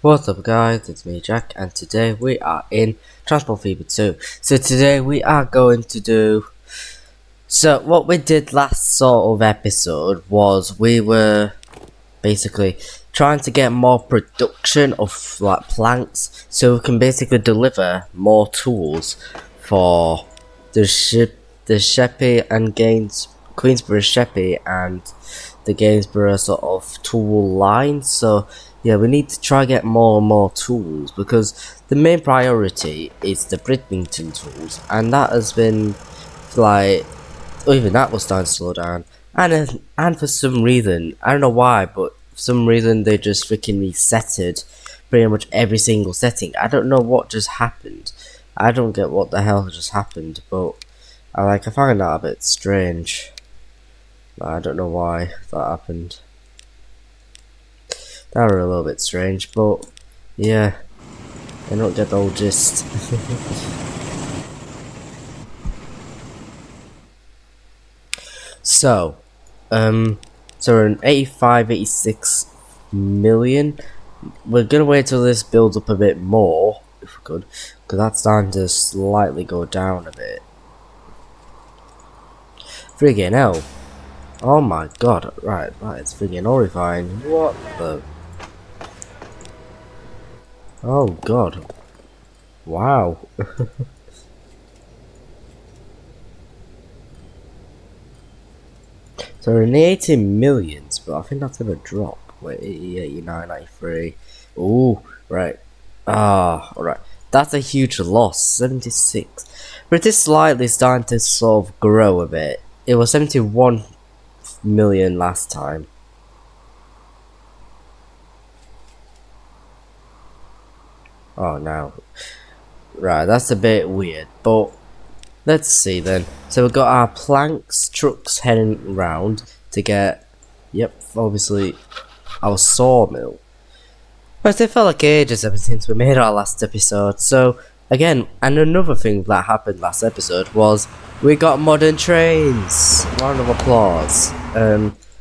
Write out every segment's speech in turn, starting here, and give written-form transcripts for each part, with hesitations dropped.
What's up guys, it's me Jack and today we are in Transport Fever 2. So today we are going to do... So what we did last sort of episode was we were basically trying to get more production of like planks so we can basically deliver more tools for the Sheppey and Queensborough Sheppey and the Gainsborough sort of tool line. So yeah, we need to try get more and more tools because the main priority is the Bridlington tools, and that has been like, even that was starting to slow down. And for some reason, I don't know why, but for some reason they just freaking resetted pretty much every single setting. I don't know what just happened. I don't get what the hell just happened, but I find that a bit strange. I don't know why that happened. That were a little bit strange, but yeah, I don't get the whole gist. So we're in 85, 86 million. We're gonna wait till this builds up a bit more, if we could, because that's starting to slightly go down a bit. Friggin' hell. Oh my god, right, it's friggin' horrifying. What the... Oh god. Wow. So we're in the 80 millions, but I think that's gonna drop. Wait, 80, 89, 93. Ooh, right. Alright. That's a huge loss. 76. But it is slightly starting to sort of grow a bit. It was 71 million last time. Oh no. Right, that's a bit weird, but let's see then. So we've got our planks, trucks heading round to get, yep, obviously, our sawmill. But it felt like ages ever since we made our last episode. So again, and another thing that happened last episode was we got modern trains. Round of applause.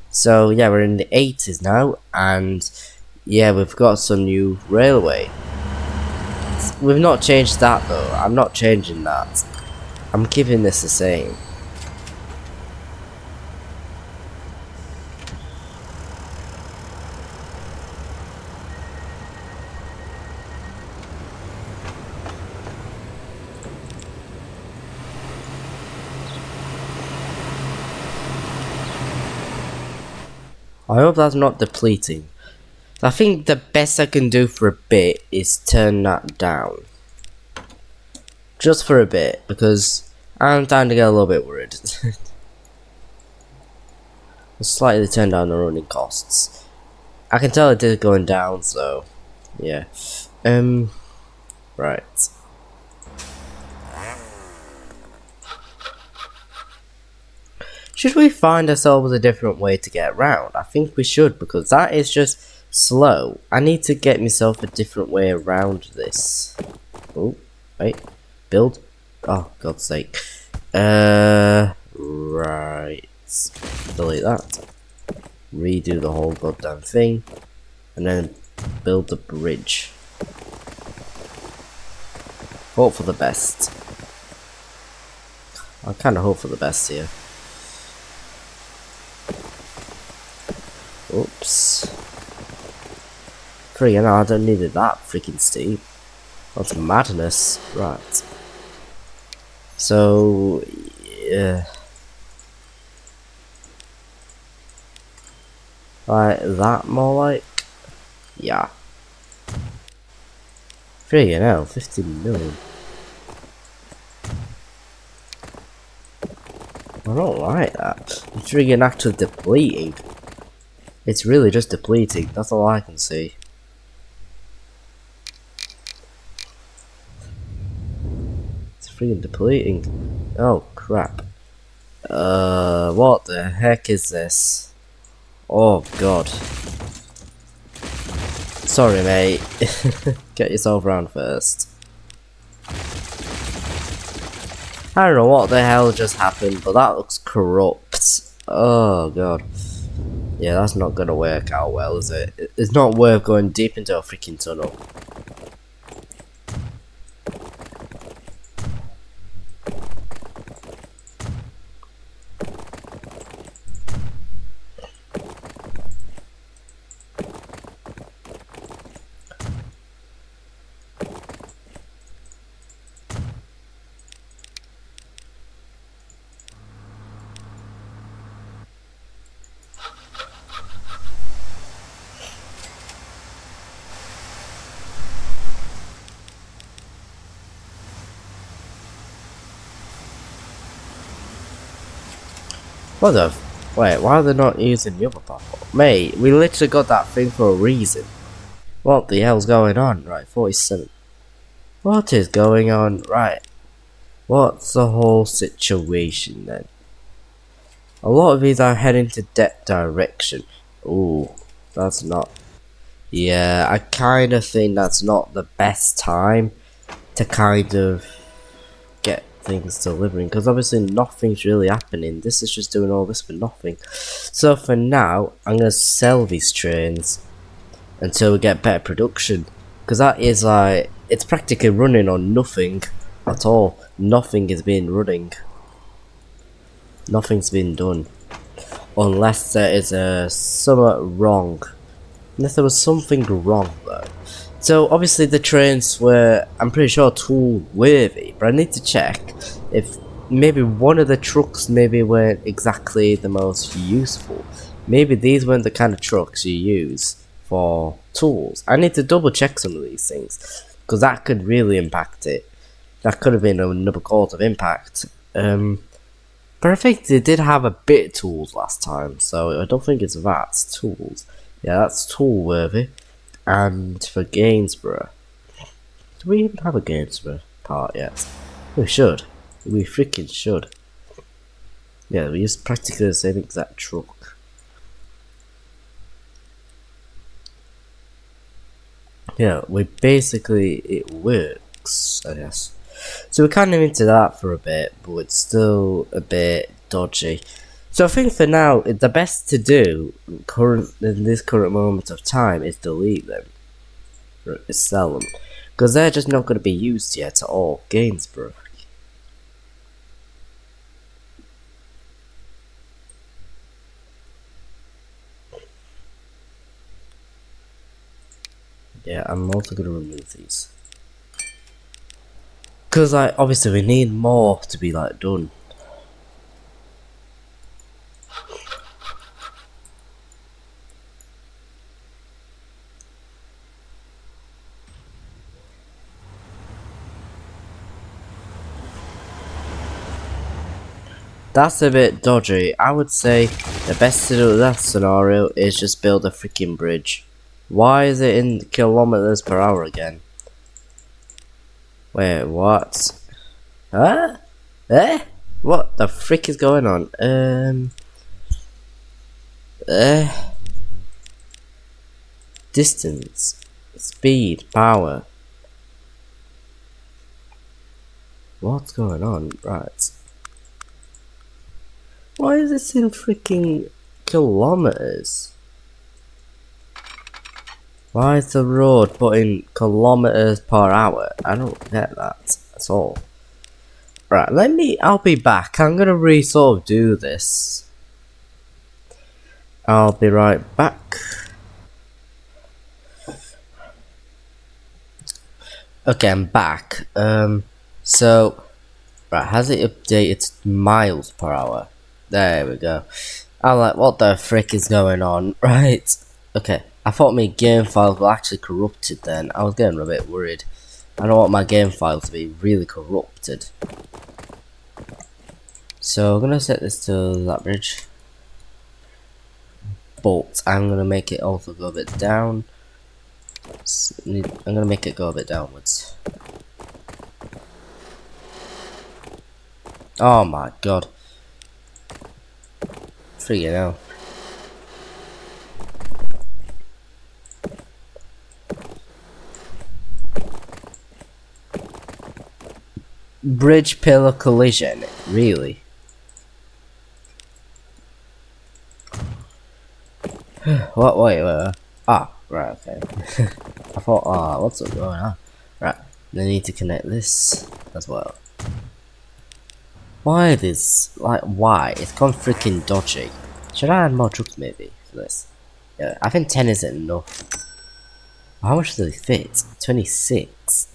So yeah, we're in the 80s now, and yeah, we've got some new railway. We've not changed that though. I'm not changing that. I'm keeping this the same. I hope that's not depleting. I think the best I can do for a bit is turn that down. Just for a bit, because I'm starting to get a little bit worried. Slightly turn down the running costs. I can tell it is going down, so yeah. Right. Should we find ourselves a different way to get around? I think we should, because that is just slow. I need to get myself a different way around this. Oh, wait. Build? Oh, God's sake. Right. Delete that. Redo the whole goddamn thing. And then build the bridge. Hope for the best. I kinda hope for the best here. Oops. Freaking hell, I don't need it that freaking steep. That's madness. Right. So, yeah. Like that more like? Yeah. Freaking hell, 15 million. I don't like that. It's freaking actually depleting. It's really just depleting, that's all I can see. It's freaking depleting. Oh crap. What the heck is this? Oh god. Sorry mate. Get yourself round first. I don't know what the hell just happened, but that looks corrupt. Oh god. Yeah, that's not gonna work out well, is it? It's not worth going deep into a freaking tunnel. What the? Wait, why are they not using the other platform? Mate, we literally got that thing for a reason. What the hell's going on? Right, 47. What is going on? Right. What's the whole situation then? A lot of these are heading to that direction. Ooh, that's not... Yeah, I kind of think that's not the best time to kind of get things delivering, because obviously nothing's really happening. This is just doing all this for nothing. So for now, I'm going to sell these trains until we get better production, because that is like, it's practically running on nothing at all. Nothing is being running. Nothing's been done. Unless there is something wrong. Unless there was something wrong though. So obviously the trains were, I'm pretty sure, tool worthy, but I need to check if maybe one of the trucks maybe weren't exactly the most useful. Maybe these weren't the kind of trucks you use for tools. I need to double check some of these things, because that could really impact it. That could have been another cause of impact. But I think they did have a bit of tools last time, so I don't think it's that. It's tools. Yeah, that's tool worthy. And for Gainsborough, do we even have a Gainsborough part yet? We should. We freaking should. Yeah, we use practically the same exact truck. Yeah, it works, I guess. So we're kind of into that for a bit, but it's still a bit dodgy. So I think for now, the best to do in this current moment of time is delete them. Or sell them. Because they're just not going to be used yet at all. Gainsborough. Yeah, I'm also going to remove these. Because like, obviously we need more to be like done. That's a bit dodgy. I would say the best to do with that scenario is just build a freaking bridge. Why is it in kilometers per hour again? Wait, what? Huh? Eh? What the frick is going on? Distance, speed, power. What's going on? Right. Why is this in freaking kilometers? Why is the road put in kilometers per hour? I don't get that at all. Right, I'll be back. I'm gonna sort of do this. I'll be right back. Okay, I'm back. So, right, has it updated to miles per hour? There we go. I'm like, what the frick is going on? Right. Okay, I thought my game files were actually corrupted then. I was getting a bit worried. I don't want my game files to be really corrupted. So I'm gonna set this to that bridge. But I'm gonna make it also go a bit down. I'm gonna make it go a bit downwards. Oh my god. Freaking hell. Bridge pillar collision, really? What? Wait. Ah, right, okay. I thought, what's going on? Right, they need to connect this as well. Why this? Like, why? It's gone freaking dodgy. Should I add more trucks maybe for this? Yeah, I think 10 isn't enough. How much do they fit? 26.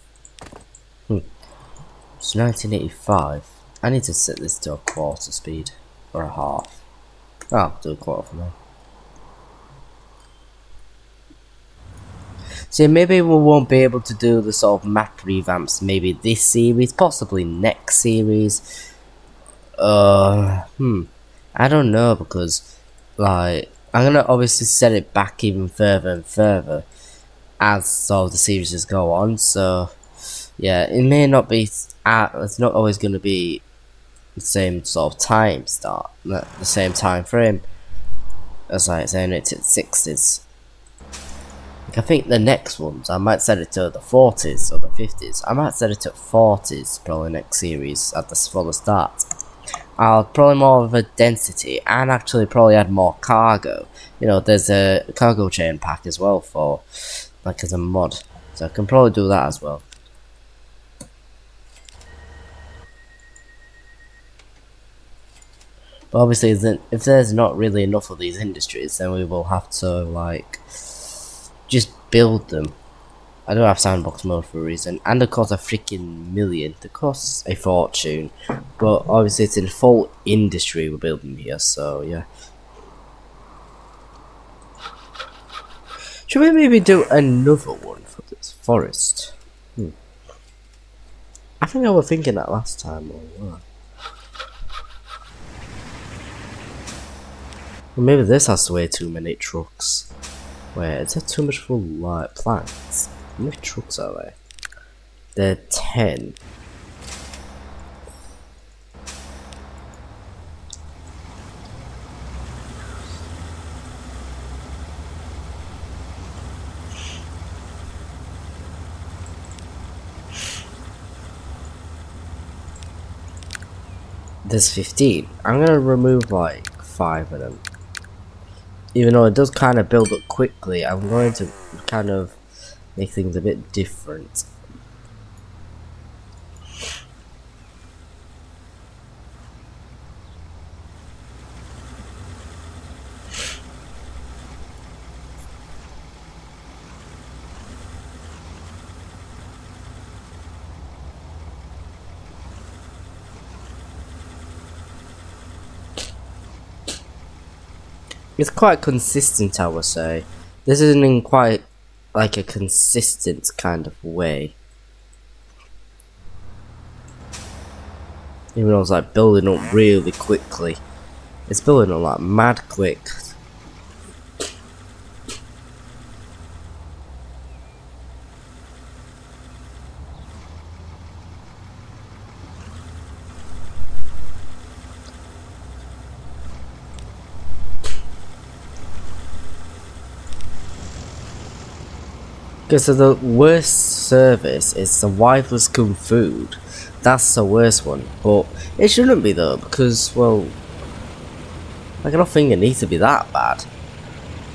It's 1985. I need to set this to a quarter speed. Or a half. Oh, I'll do a quarter for now. So maybe we won't be able to do the sort of map revamps maybe this series, possibly next series. I don't know, because like I'm gonna obviously set it back even further and further as sort of the series go on, so yeah, it may not be it's not always gonna be the same sort of time start, the same time frame as like saying it's at 60s. I think the next ones, I might set it to the 40s or the 50s. I might set it to 40s probably next series for the start. I'll probably more of a density and actually probably add more cargo. You know, there's a cargo chain pack as well for like as a mod, so I can probably do that as well. But obviously, if there's not really enough of these industries, then we will have to like just build them. I don't have sandbox mode for a reason, and it costs a freaking million. It costs a fortune, but obviously it's in full industry we're building here, so yeah. Should we maybe do another one for this forest? I think I was thinking that last time. Or maybe this has way too many trucks. Wait, is that too much for like plants? How many trucks are there? There are 10. There's 15. I'm gonna remove like 5 of them. Even though it does kind of build up quickly, I'm going to kind of make things a bit different. It's quite consistent, I would say. This isn't in quite like a consistent kind of way. Even though it's like building up really quickly. It's building up like mad quick. Okay, so the worst service is the wifeless kung food. That's the worst one, but it shouldn't be though, because, well, like, I don't think it needs to be that bad.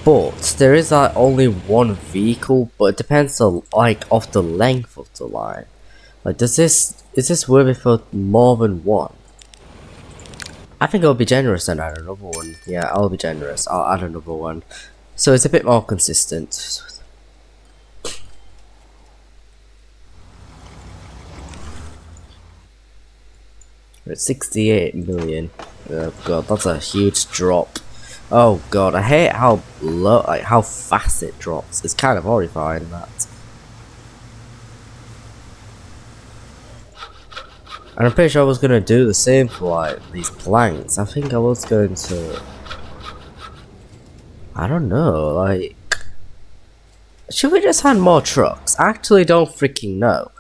But there is like only one vehicle, but it depends on like off the length of the line. Like, is this worthy for more than one? I think I'll be generous and add another one. Yeah, I'll be generous. I'll add another one, so it's a bit more consistent. We're at 68 million. Oh god, that's a huge drop. Oh god, I hate how low, like how fast it drops. It's kind of horrifying, that. And I'm pretty sure I was gonna do the same for like these planks. I think I was going to. I don't know, like. Should we just add more trucks? I actually don't freaking know.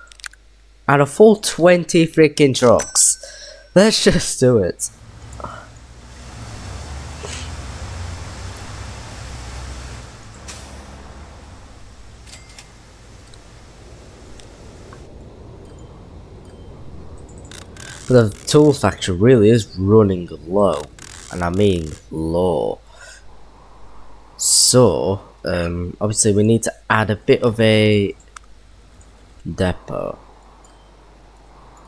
Add a full 20 freaking trucks. Let's just do it. But the tool factory really is running low, and I mean low. So, obviously we need to add a bit of a depot.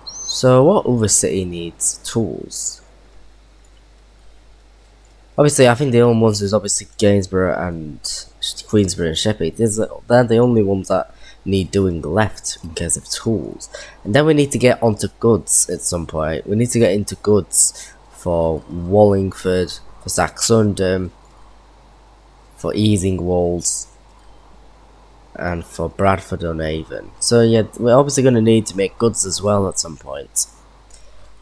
So what other city needs tools? Obviously I think the only ones is obviously Gainsborough and Queensborough and Sheffield. They're the only ones that need doing left in case of tools. And then we need to get onto goods at some point. We need to get into goods for Wallingford, for Saxundham, for Easing Walls, and for Bradford on Avon. So yeah, we're obviously going to need to make goods as well at some point.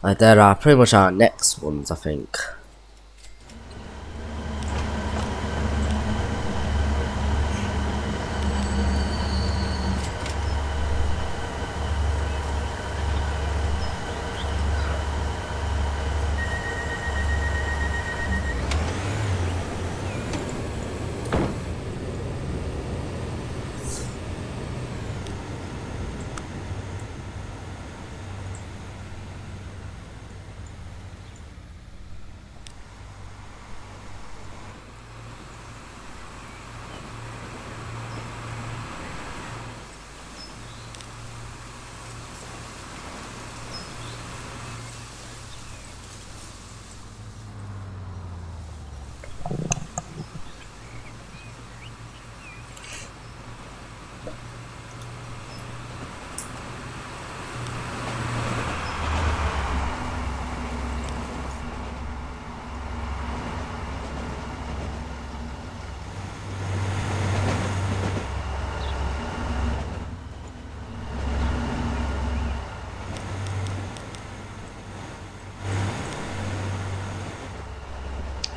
Like there are pretty much our next ones, I think.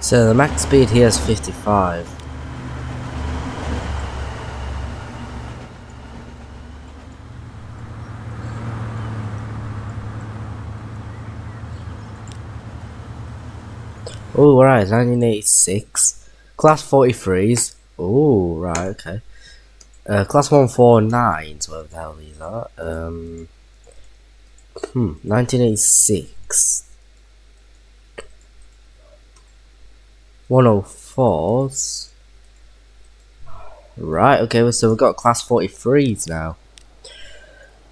So the max speed here is 55. Oh right, 1986. Class 43s. Oh right, okay. Class 149s, whatever the hell these are. 1986. 104s. Right, okay, so we've got class 43s now.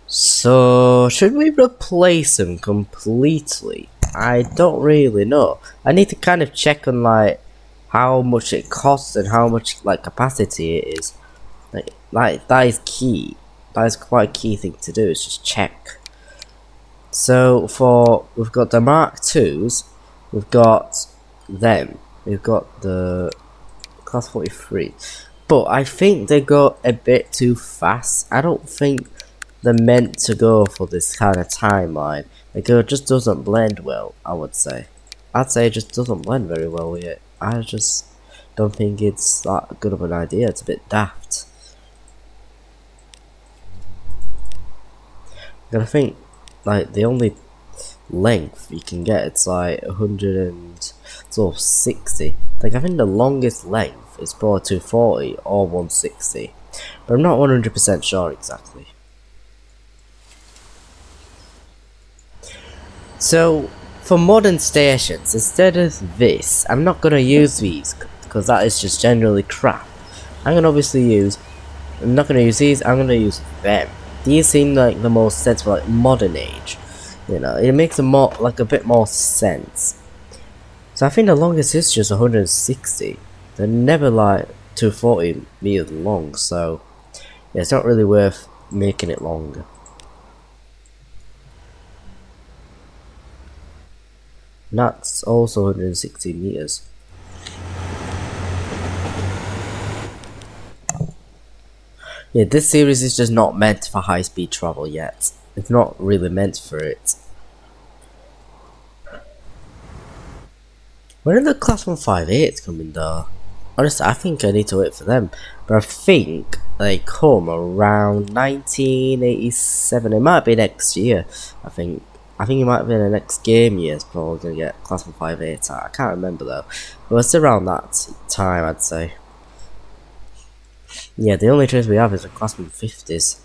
So, should we replace them completely? I don't really know. I need to kind of check on like how much it costs and how much like capacity it is. Like that is key. That is quite a key thing to do, is just check. So we've got the Mark IIs, we've got them, we've got the class 43. But I think they go a bit too fast. I don't think they're meant to go for this kind of timeline. Like it just doesn't blend well, I would say. I'd say it just doesn't blend very well with it. I just don't think it's that good of an idea. It's a bit daft. And I think like the only length you can get, it's like 160. Like I think the longest length is probably 240 or 160, but I'm not 100% sure exactly. So for modern stations, instead of this, I'm not gonna use these because that is just generally crap. I'm not gonna use these. I'm gonna use them. These seem like the most sense for like modern age. You know, it makes a more like a bit more sense. So I think the longest is just 160. They're never like 240 meters long, so yeah, it's not really worth making it longer. And that's also 160 meters. Yeah, this series is just not meant for high-speed travel yet. It's not really meant for it. When are the class 158s coming though? Honestly, I think I need to wait for them. But I think they come around 1987. It might be next year. I think it might be the next game year. It's probably gonna get class 158. I can't remember though. But it's around that time, I'd say. Yeah, the only trains we have is the class 150s.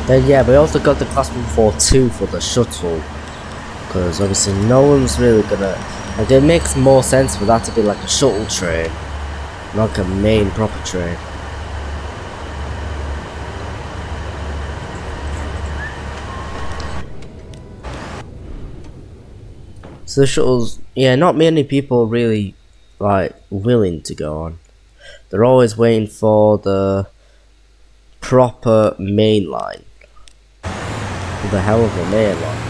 Then yeah, we also got the class 142 for the shuttle, because obviously no one's really gonna, like, it makes more sense for that to be like a shuttle train, not like a main proper train. So the shuttles, yeah, not many people really like willing to go on. They're always waiting for the proper main line. The hell of a main line.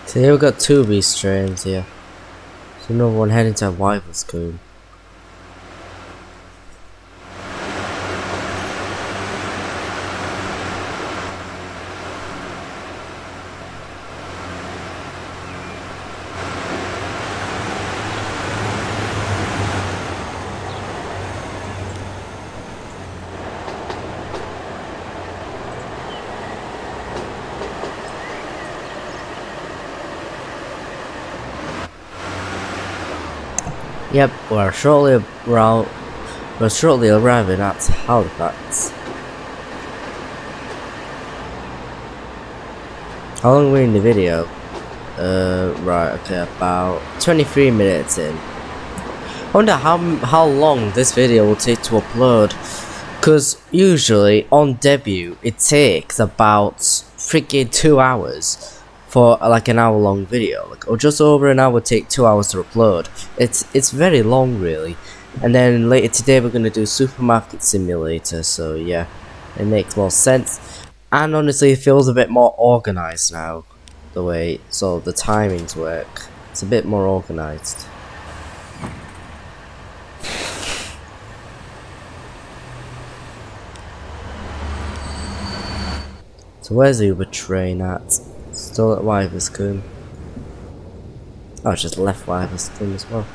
So here we've got two of these trains here. So another one heading to Witherspoon. Yep, we're shortly arriving at Halifax. How long are we in the video? Right, okay, about 23 minutes in. I wonder how long this video will take to upload, because usually on debut it takes about freaking 2 hours for like an hour long video, like, or just over an hour take 2 hours to upload. It's very long really. And then later today we're gonna do Supermarket Simulator, so yeah, it makes more sense. And honestly it feels a bit more organized now, the way so the timings work. It's a bit more organized. So where's the Uber train at? Still at Witherspoon. Oh, it's just left Witherspoon as well.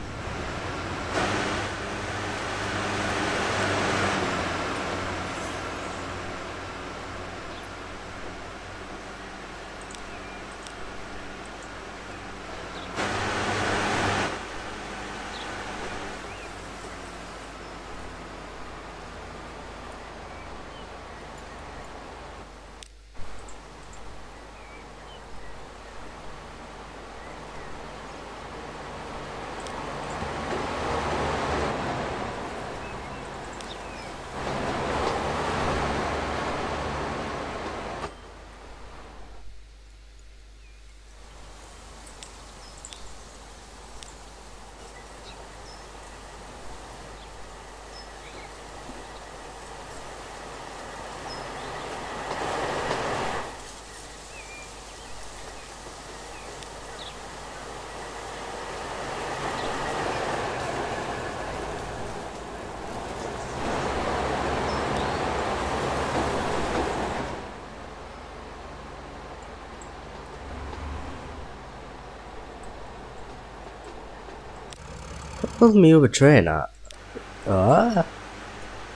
Where's my Uber train at? Ah.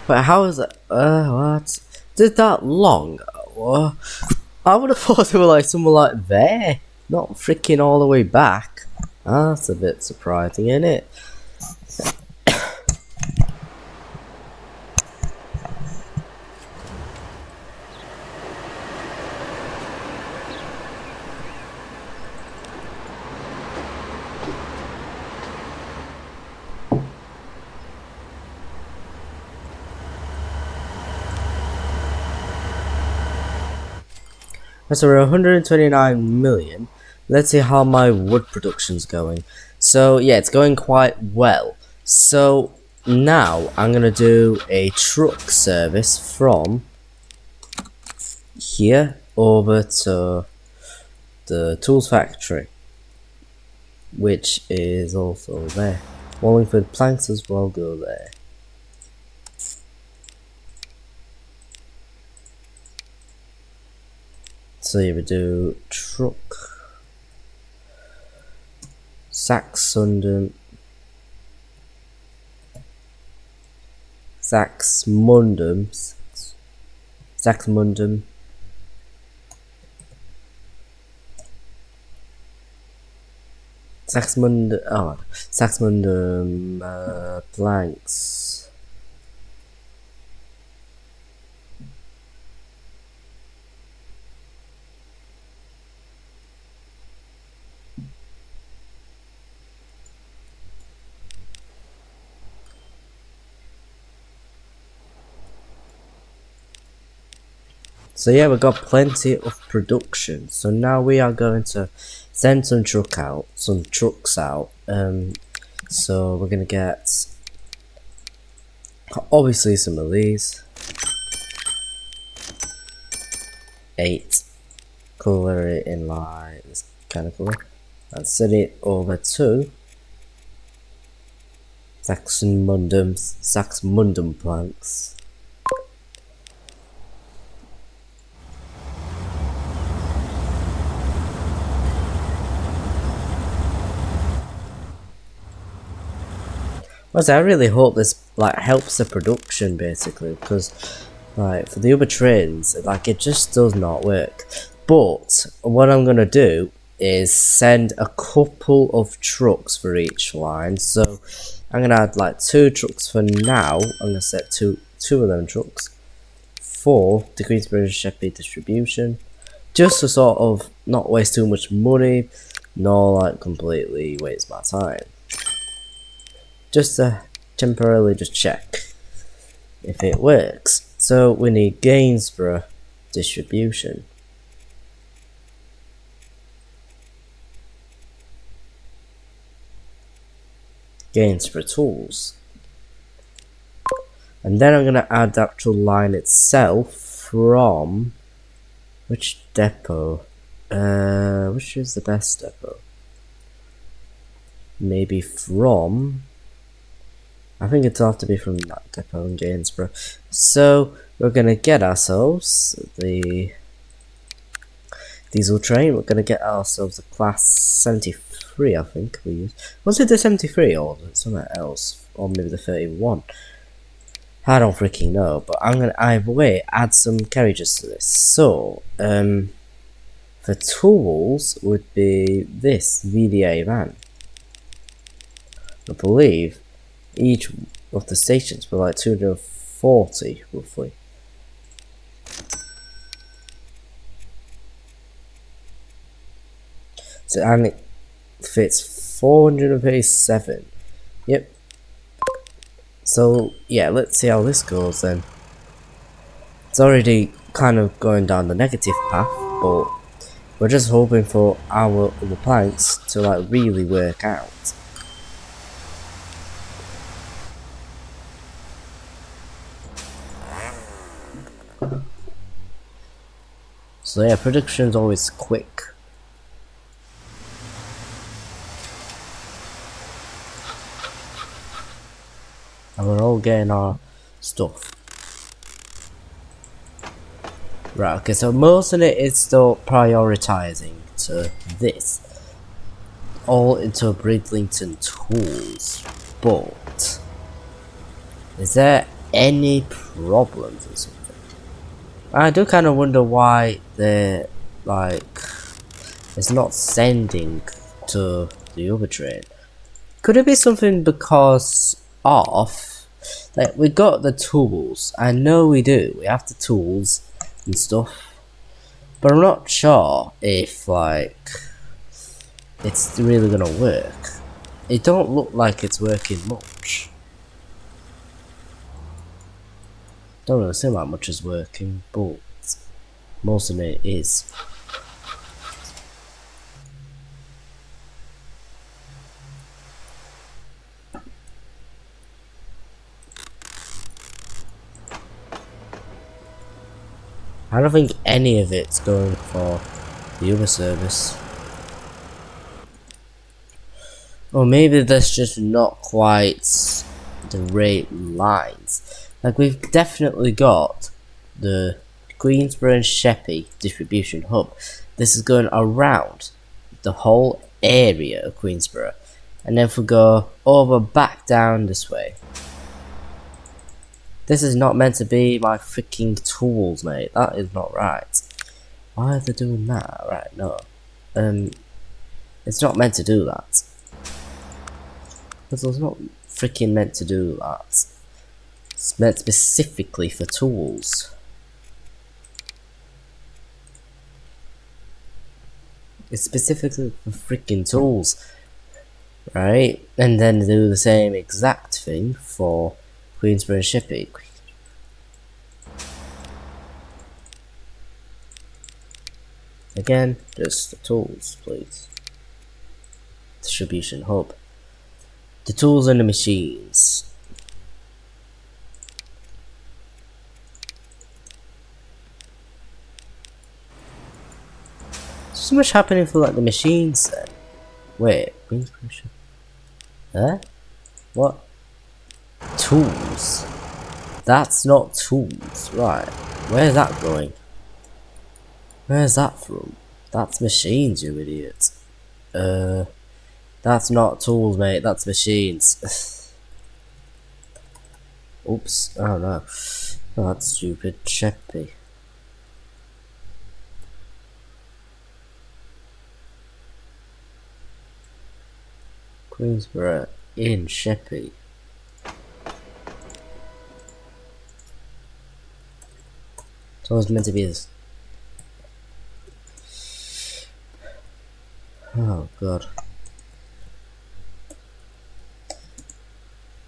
But how is it? What? Did that long? What? I would have thought it was like somewhere like there, not freaking all the way back. That's a bit surprising, isn't it? So we're 129 million. Let's see how my wood production's going. So yeah, it's going quite well. So now I'm gonna do a truck service from here over to the tools factory, which is also there. Wallingford planks as well go there. So you would do truck, Saxmundum, Saxmundum, Saxmundum, Saxmundum planks. So yeah, we've got plenty of production. So now we are going to send some trucks out. So we're gonna get obviously some of these. 8. Color it in like this kind of color. And send it over to Saxmundum planks. I really hope this like helps the production basically, because like for the other trains, like it just does not work. But what I'm gonna do is send a couple of trucks for each line. So I'm gonna add like 2 trucks for now. I'm gonna set two of them trucks for the Queensborough Sheppey distribution, just to sort of not waste too much money, nor like completely waste my time. Just to temporarily just check if it works. So we need Gainsborough distribution. Gainsborough tools. And then I'm gonna add the actual line itself from which depot? Which is the best depot? Maybe from, I think it'll have to be from that depot in Gainsborough. So we're gonna get ourselves the diesel train. We're gonna get ourselves a class 73, I think we used. Was it the 73 or was it something else? Or maybe the 31? I don't freaking know, but I'm gonna either way add some carriages to this. So the tools would be this VDA van. I believe each of the stations were like 240 roughly. So, and it fits 437. Yep. So yeah, let's see how this goes then. It's already kind of going down the negative path, but we're just hoping for our other planks to like really work out. So yeah, production's always quick. And we're all getting our stuff. Right, okay, so most of it is still prioritizing to this. All into Bridlington tools. But is there any problems or something. I do kind of wonder why they're like it's not sending to the other train. Could it be something because of like we got the tools? I know we do. We have the tools and stuff, but I'm not sure if like it's really gonna work. It don't look like it's working much. Don't really seem like much is working, but most of it is. I don't think any of it's going for the other service. Or maybe that's just not quite the right lines. Like we've definitely got the Queensborough and Sheppey distribution hub. This is going around the whole area of Queensborough. And then if we go over back down this way. This is not meant to be my freaking tools, mate. That is not right. Why are they doing that? Right, no. It's not meant to do that. Because it's not freaking meant to do that. It's meant specifically for tools. It's specifically for freaking tools. Right? And then do the same exact thing for Queensborough and Sheppey. Again, just the tools, please. Distribution hub. The tools and the machines. So much happening for like the machines then. Wait, huh? What? Tools? That's not tools, right? Where's that going? Where's that from? That's machines, you idiot. That's not tools, mate. That's machines. Oops. Oh no. Oh, that's stupid. Sheppey. Queensborough in Sheppey. So it's meant to be this. Oh god.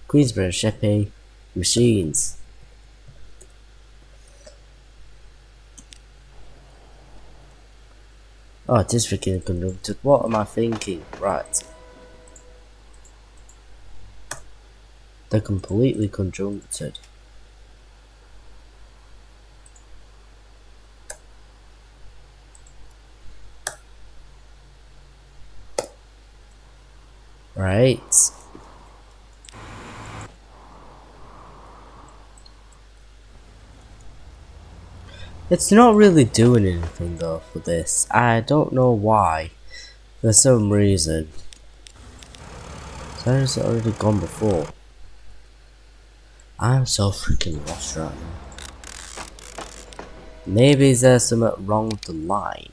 Queensborough, Sheppey, machines. Oh, it is freaking conjuncted. What am I thinking? Right. They're completely conjuncted. Right. It's not really doing anything though for this. I don't know why. For some reason. So has it already gone before? I'm so freaking lost right now. Maybe there's something wrong with the line.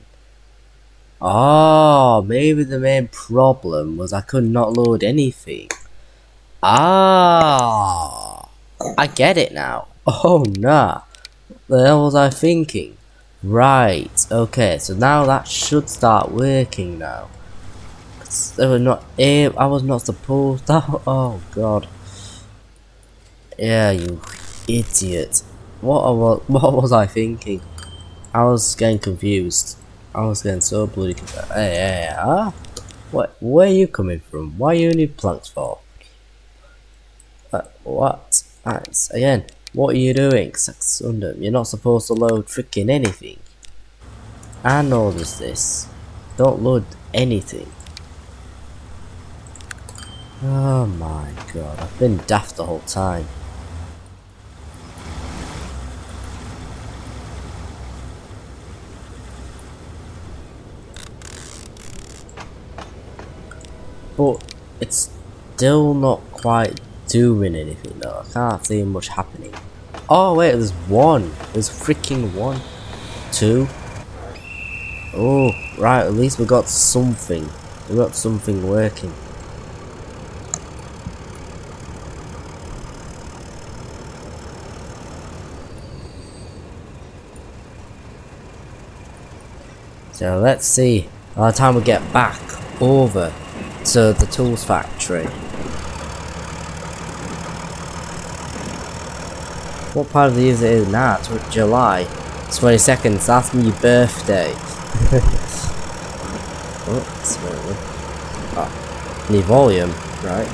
Oh, maybe the main problem was I could not load anything. Ah, I get it now. Oh nah, what the hell was I thinking? Right, okay, so now that should start working now. They were not able, I was not supposed to. Oh god. Yeah, you idiot. What was I thinking? I was getting confused. I was getting so bloody confused. Hey, huh? What? Where are you coming from? Why you need planks for? What? Right, again, what are you doing? Saxundum, you're not supposed to load freaking anything. I noticed this. Don't load anything. Oh my god, I've been daft the whole time. But it's still not quite doing anything though. I can't see much happening. Oh wait, there's one. There's freaking one. Two. Oh, right, at least we got something. We got something working. So let's see by the time we get back over to the tools factory. What part of the year is it now? July 22nd, so that's my birthday. Oops, oh, the volume, right?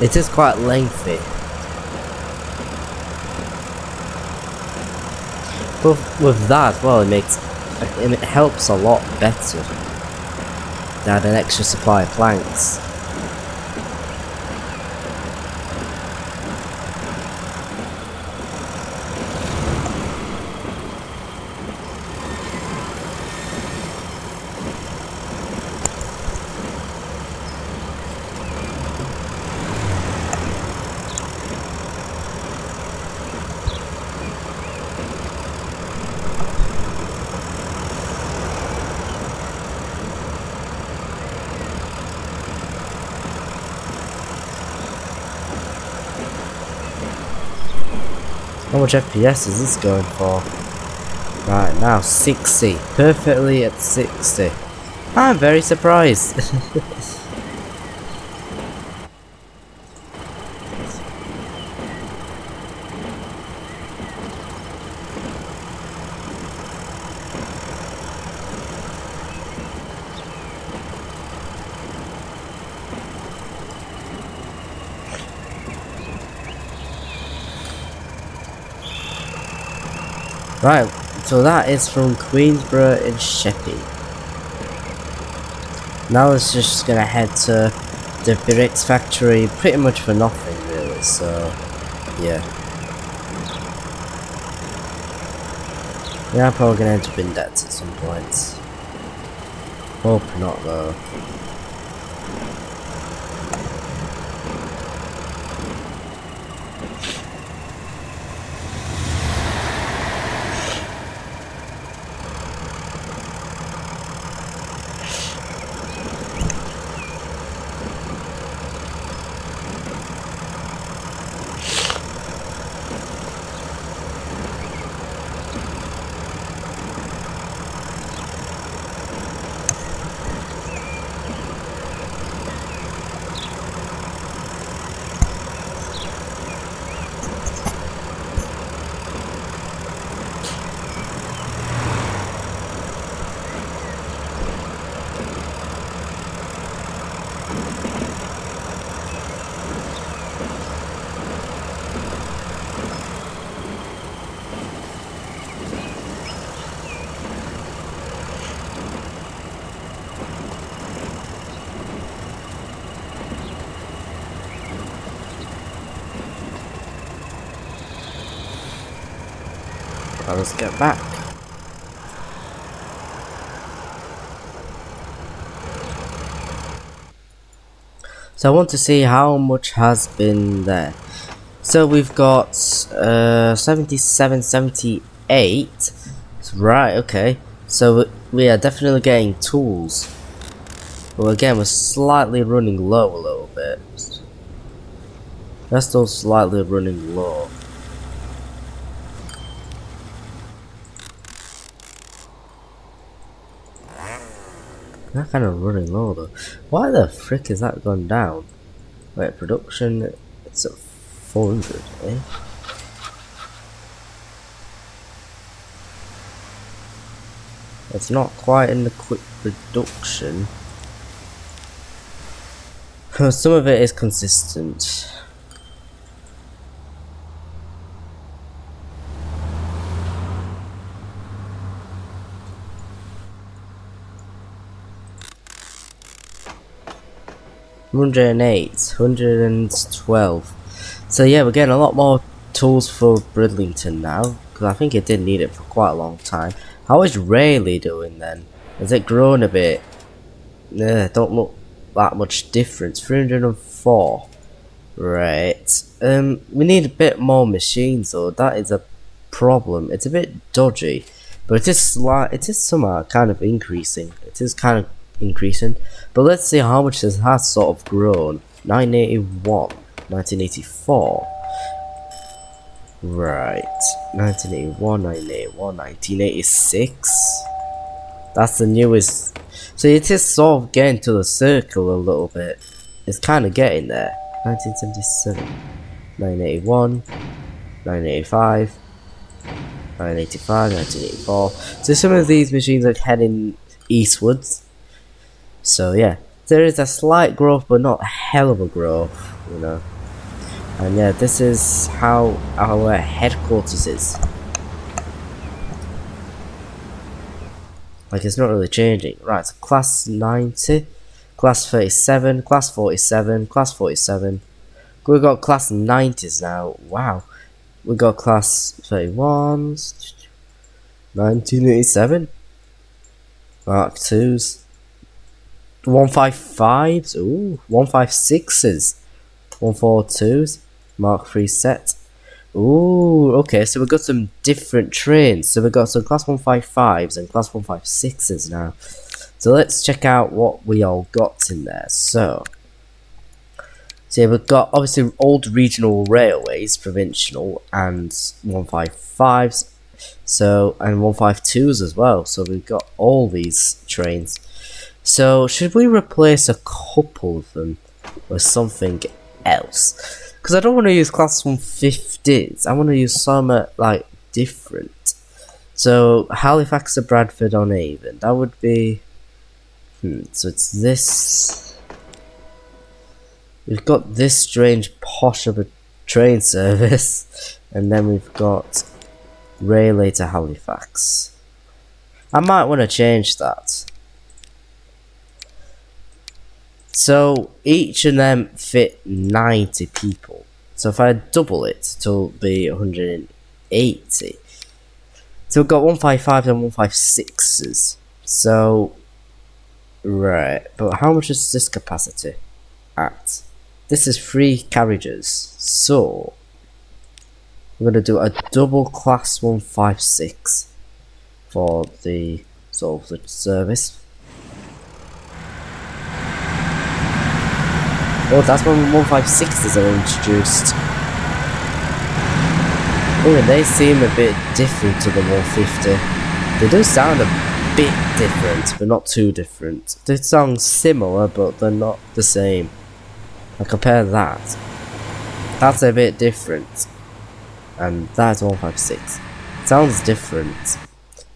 It is quite lengthy. But with that as well, it helps a lot better to add an extra supply of planks. How much FPS is this going for? Right now, 60. Perfectly at 60. I'm very surprised. Right, so that is from Queensborough and Sheppey. Now it's just gonna head to the bricks factory pretty much for nothing really, so yeah. Yeah, I'm probably gonna end up in debt at some point. Hope not though. Well, let's get back. So I want to see how much has been there. So we've got 77, 78. Right, okay. So we are definitely getting tools. But again, we're slightly running low a little bit. We're still slightly running low. That kind of running low though. Why the frick is that gone down? Wait, production, it's at 400, eh? It's not quite in the quick production. Some of it is consistent. 108, 112. So yeah, we're getting a lot more tools for Bridlington now, because I think it did need it for quite a long time. How is Rayleigh doing then? Has it grown a bit? Don't look that much difference. 304. Right. We need a bit more machines though. That is a problem. It's a bit dodgy, but it is somehow kind of increasing. It is kind of increasing. But let's see how much this has sort of grown. 981, 1984. Right. 1981, 1981, 1986. That's the newest. So it is sort of getting to the circle a little bit. It's kind of getting there. 1977, 981, 985, 985, 1984. So some of these machines are heading eastwards. So yeah, there is a slight growth, but not a hell of a growth, you know. And yeah, this is how our headquarters is. Like, it's not really changing. Right, so class 90, class 37, class 47, class 47. We've got class 90s now. Wow. We've got class 31s, 1987, Mark 2s, 155s, ooh, 156s, 142s, Mark 3 set. Ooh, okay, so we've got some different trains. So we've got some class 155s and class 156s now. So let's check out what we all got in there. So yeah, we've got obviously old regional railways, provincial, and 155s. So, and 152s as well. So we've got all these trains. So should we replace a couple of them with something else? Because I don't want to use class 150s. I want to use some like different. So Halifax to Bradford on Avon. That would be. So it's this. We've got this strange posh of a train service, and then we've got Rayleigh to Halifax. I might want to change that. So each of them fit 90 people. So if I double it, it'll be 180. So we've got 155s and 156s. So, right, but how much is this capacity at? This is 3 carriages. So we're going to do a double class 156 for the sort of the service. Oh, that's when 156s are introduced. Oh, and they seem a bit different to the 150. They do sound a bit different, but not too different. They sound similar, but they're not the same. I compare that. That's a bit different. And that's 156. Sounds different,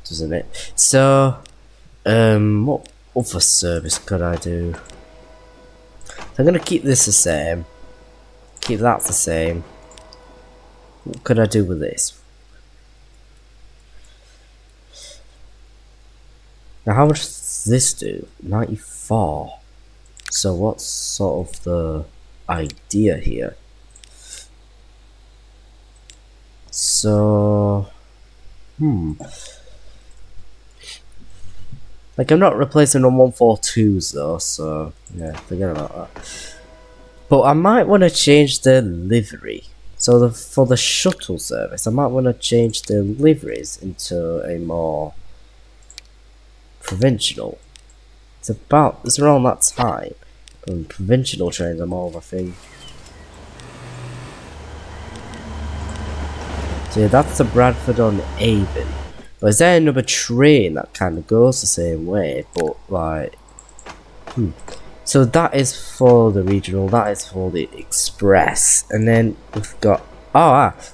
doesn't it? So, what other service could I do? I'm gonna keep this the same. Keep that the same. What could I do with this? Now, how much does this do? 94. So, what's sort of the idea here? So, like, I'm not replacing on 142s though, so yeah, forget about that. But I might want to change the livery. So for the shuttle service, I might want to change the liveries into a more provincial. It's around that time. And provincial trains are more of a thing. So yeah, that's the Bradford on Avon. But is there another train that kind of goes the same way, but like, So that is for the regional, that is for the express, and then we've got,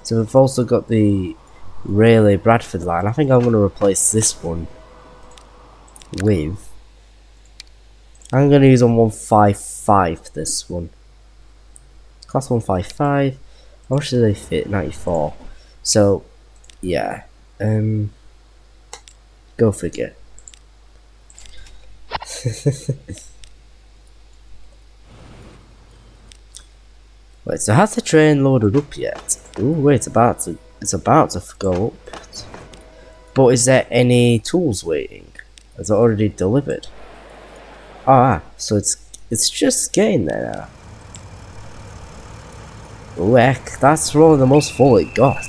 so we've also got the Rayleigh Bradford line. I think I'm going to replace this one with, I'm going to use on 155 this one. Class 155, how much do they fit? 94. So, yeah, go figure. Wait, so has the train loaded up yet? Ooh, wait, it's about to go up. But is there any tools waiting? Is it already delivered? Ah, so it's just getting there now. Ooh, heck, that's one of the most full it got.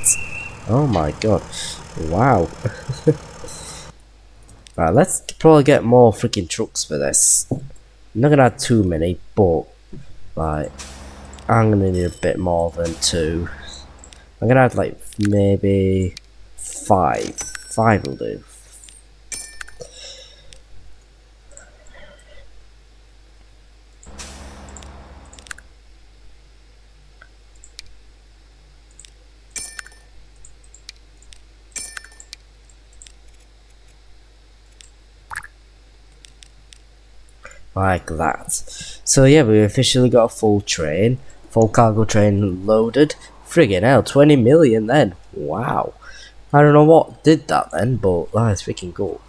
Oh my god. Wow. Right, let's probably get more freaking trucks for this. I'm not gonna have too many, but like I'm gonna need a bit more than 2. I'm gonna have like maybe 5. 5 will do. Like that. So yeah, we officially got a full cargo train loaded. Friggin' hell, 20 million then. Wow. I don't know what did that then, but that is freaking cool.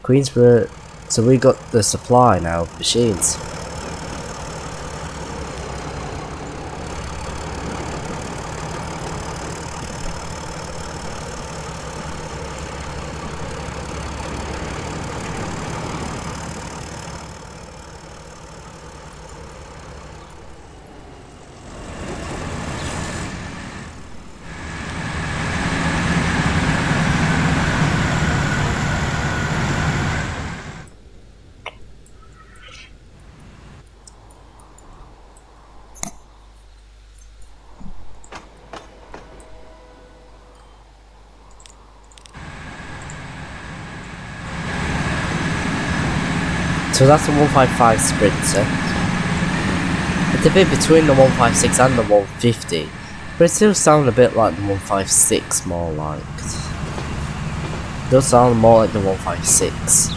Queensborough, so we got the supply now of machines. So that's a 155 Sprinter. It's a bit between the 156 and the 150, but it still sounds a bit like the 156 more like. It does sound more like the 156.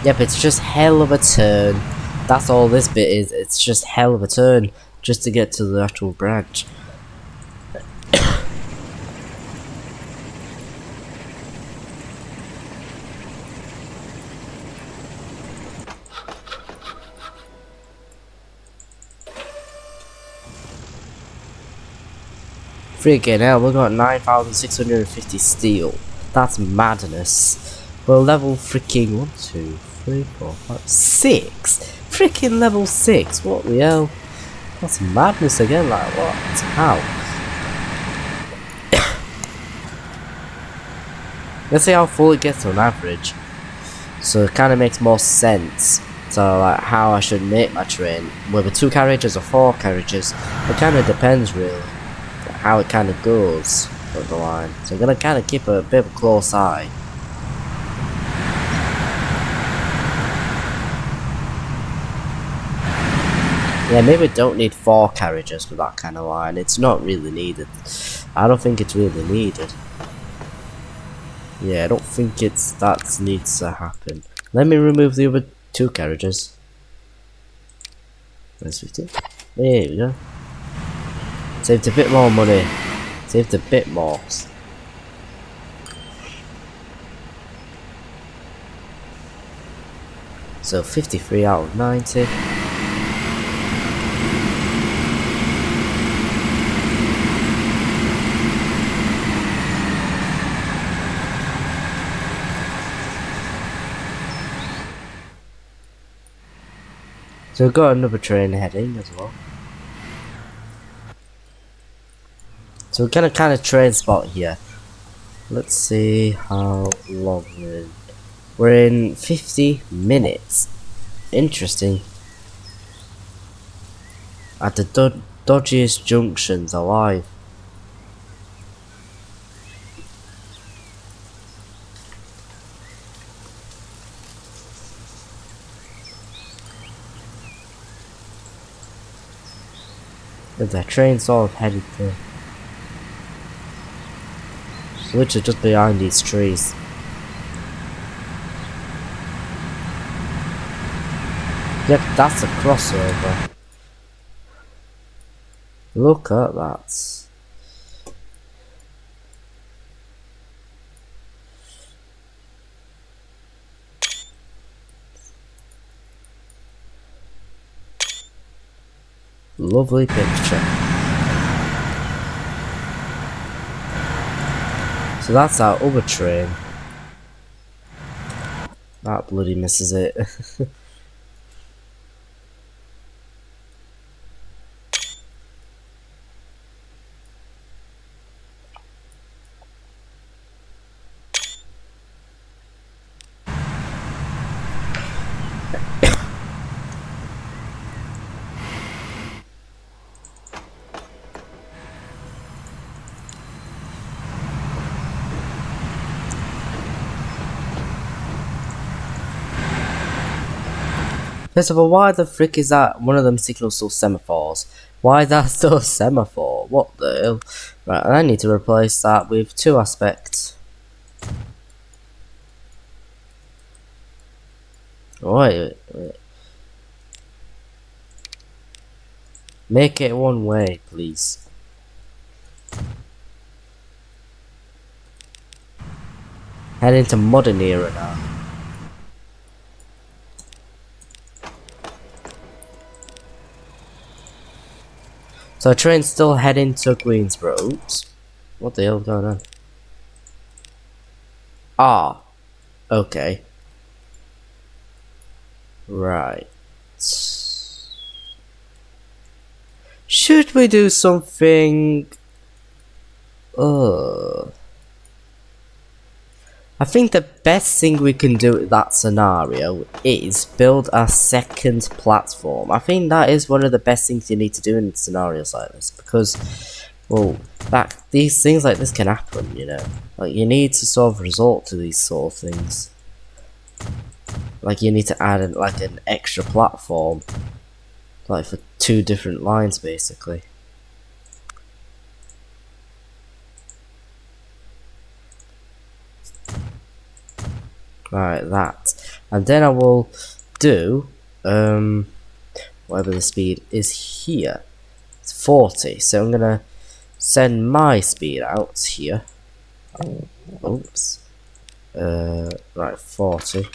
Yep, it's just hell of a turn. That's all this bit is. It's just hell of a turn just to get to the actual branch. Freaking hell, we got 9,650 steel. That's madness. Well, level freaking 1, 2, 3, 4, 5, 6. Freaking level 6. What the hell? That's madness again. Like what? How? Let's see how full it gets on average. So it kind of makes more sense. So like how I should make my train, whether 2 carriages or 4 carriages. It kind of depends really. How it kind of goes up the line. So I'm gonna kind of keep a bit of a close eye. Yeah, maybe we don't need 4 carriages for that kind of line. It's not really needed. I don't think it's really needed. Yeah, I don't think that needs to happen. Let me remove the other 2 carriages. That's 50. There we go. Saved a bit more money. Saved a bit more. So 53 out of 90. So we've got another train heading as well. So we're gonna kind of train spot here. Let's see how long we're in. We're in 50 minutes. Interesting. At the dodgiest junctions alive. If the train sort of headed there. It's literally just behind these trees. Yep, that's a crossover. Look at that. Lovely picture. So that's our other train. That bloody misses it. First of all, why the frick is that one of them signals still semaphores? Why that's still a semaphore? What the hell? Right, I need to replace that with 2 aspects. Wait. Make it one way, please. Head into modern era now. So train's still heading to Queensborough. Oops. What the hell going on? Ah. Okay. Right. Should we do something? I think the best thing we can do in that scenario is build a second platform. I think that is one of the best things you need to do in scenarios like this, because, well, these things like this can happen, you know. Like, you need to sort of resort to these sort of things. Like, you need to add an extra platform, like for 2 different lines, basically. Right, that. And then I will do, whatever the speed is here. It's 40, so I'm gonna send my speed out here. Oops. Right, 40.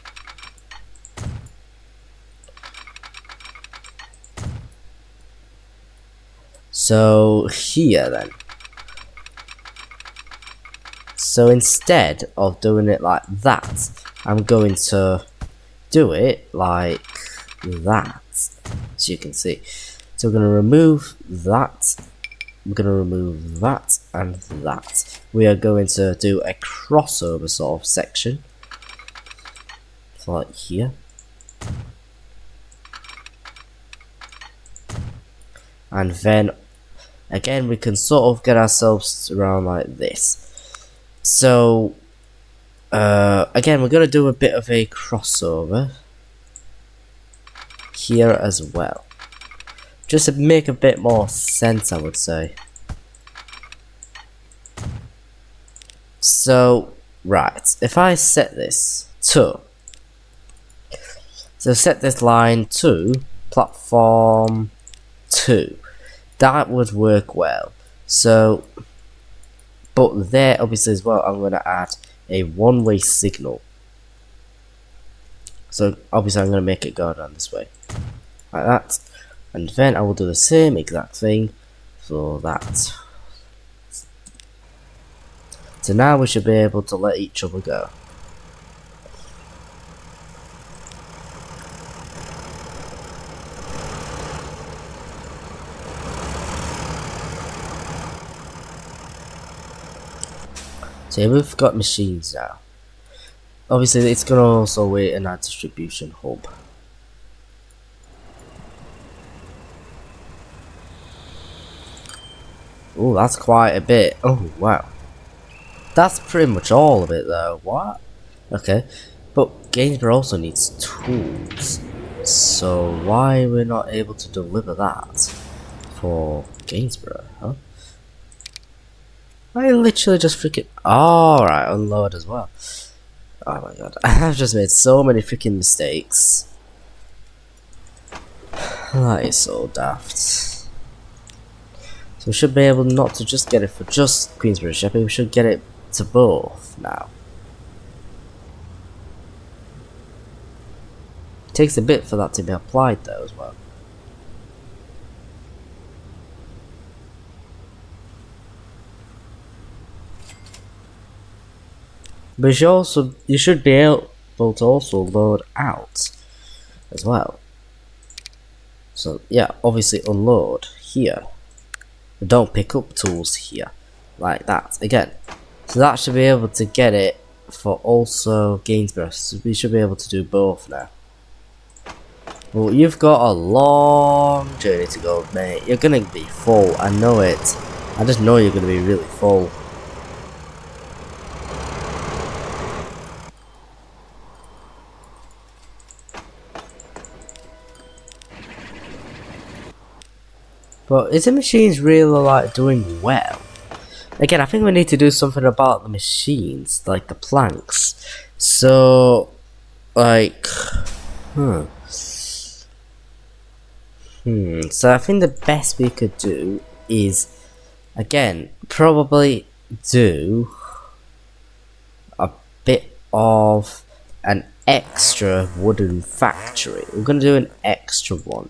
So, here then. So instead of doing it like that, I'm going to do it like that, as you can see. So we're going to remove that, we're going to remove that and that. We are going to do a crossover sort of section, so like here. And then, again, we can sort of get ourselves around like this. So, again, we're going to do a bit of a crossover here as well, just to make a bit more sense, I would say. So, right, if I set this to, so set this line to platform 2, that would work well. So, but there obviously as well, I'm going to add a one-way signal. So obviously I'm going to make it go down this way, like that, and then I will do the same exact thing for that. So now we should be able to let each other go. So here we've got machines now. Obviously it's going to also wait in our distribution hub. Oh, that's quite a bit. Oh, wow. That's pretty much all of it though. What? Okay. But Gainsborough also needs tools. So why are we not able to deliver that? for Gainsborough, huh? I literally just freaking. Alright, unload as well. Oh my god, I've just made so many freaking mistakes. That is so daft. So we should be able not to just get it for just Queensborough Shepherd, we should get it to both now. It takes a bit for that to be applied though as well. But you should be able to also load out as well. So yeah, obviously unload here. But don't pick up tools here. Like that. Again. So that should be able to get it for also Gainsborough. So we should be able to do both now. Well, you've got a long journey to go, mate. You're gonna be full, I know it. I just know you're gonna be really full. But is the machines really like doing well? Again, I think we need to do something about the machines, like the planks. So, like, So I think the best we could do is, again, probably do a bit of an extra wooden factory. We're gonna do an extra one.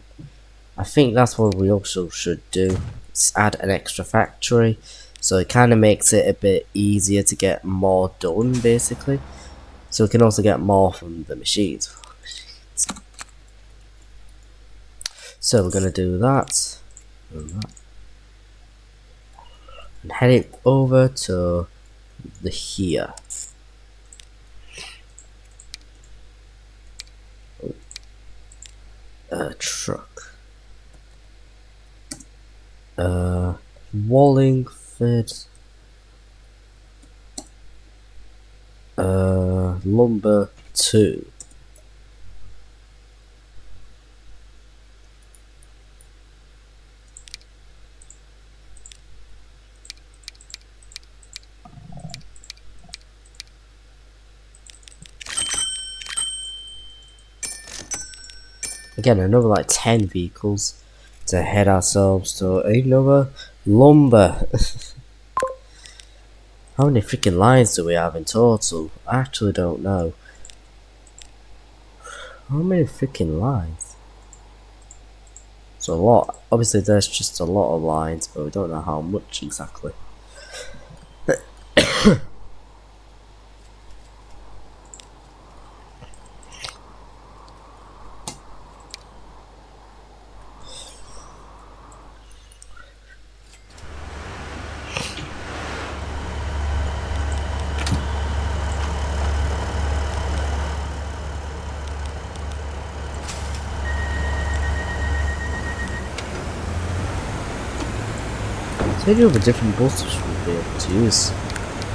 I think that's what we also should do. Is add an extra factory, so it kind of makes it a bit easier to get more done, basically. So we can also get more from the machines. So we're gonna do that, and head it over to the here. Truck. Wallingford. Lumber 2. Again, another like 10 vehicles to head ourselves to another lumber. How many freaking lines do we have in total? I actually don't know. How many freaking lines? It's a lot. Obviously there's just a lot of lines, but we don't know how much exactly. So maybe with different buses we'll be able to use.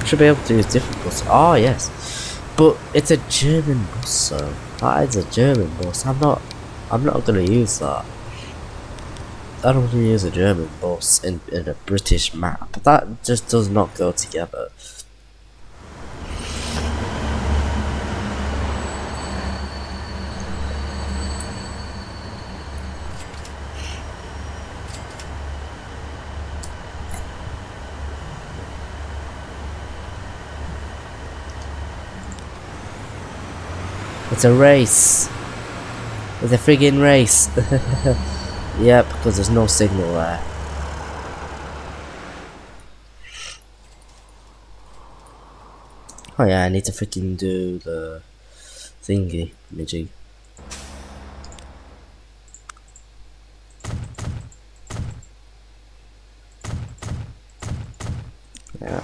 Should be able to use different buses. Oh yes. But it's a German bus, so that is a German bus. I'm not gonna use that. I don't want to use a German bus in a British map. That just does not go together. It's a race. It's a friggin' race. Yep, because there's no signal there. Oh yeah, I need to freaking do the thingy, midgy. Yeah.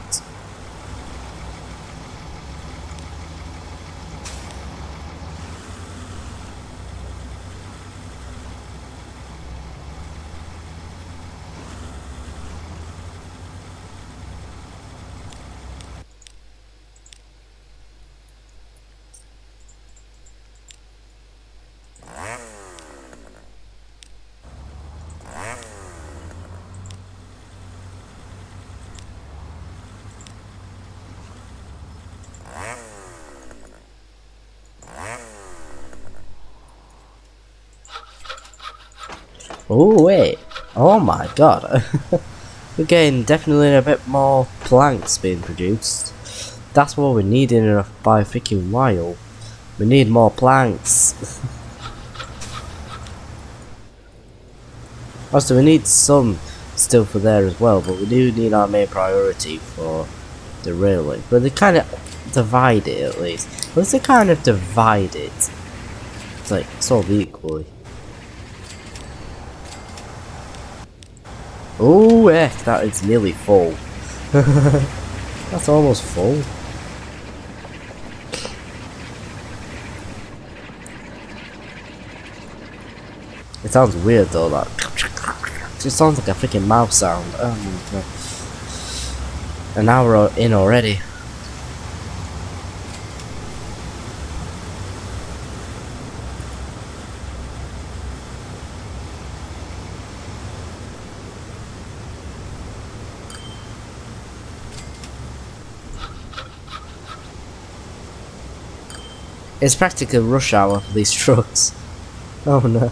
Oh wait. Oh my god. We're getting definitely a bit more planks being produced. That's what we need in a by freaking while. We need more planks. Also, we need some still for there as well, but we do need our main priority for the railway. But they kind of divide it at least. At least they kind of divide it. It's like sort of equally. Oh heck, that is nearly full. That's almost full. It sounds weird though, that. It just sounds like a freaking mouth sound. Oh my god. An hour in already. It's practically rush hour for these trucks. Oh no.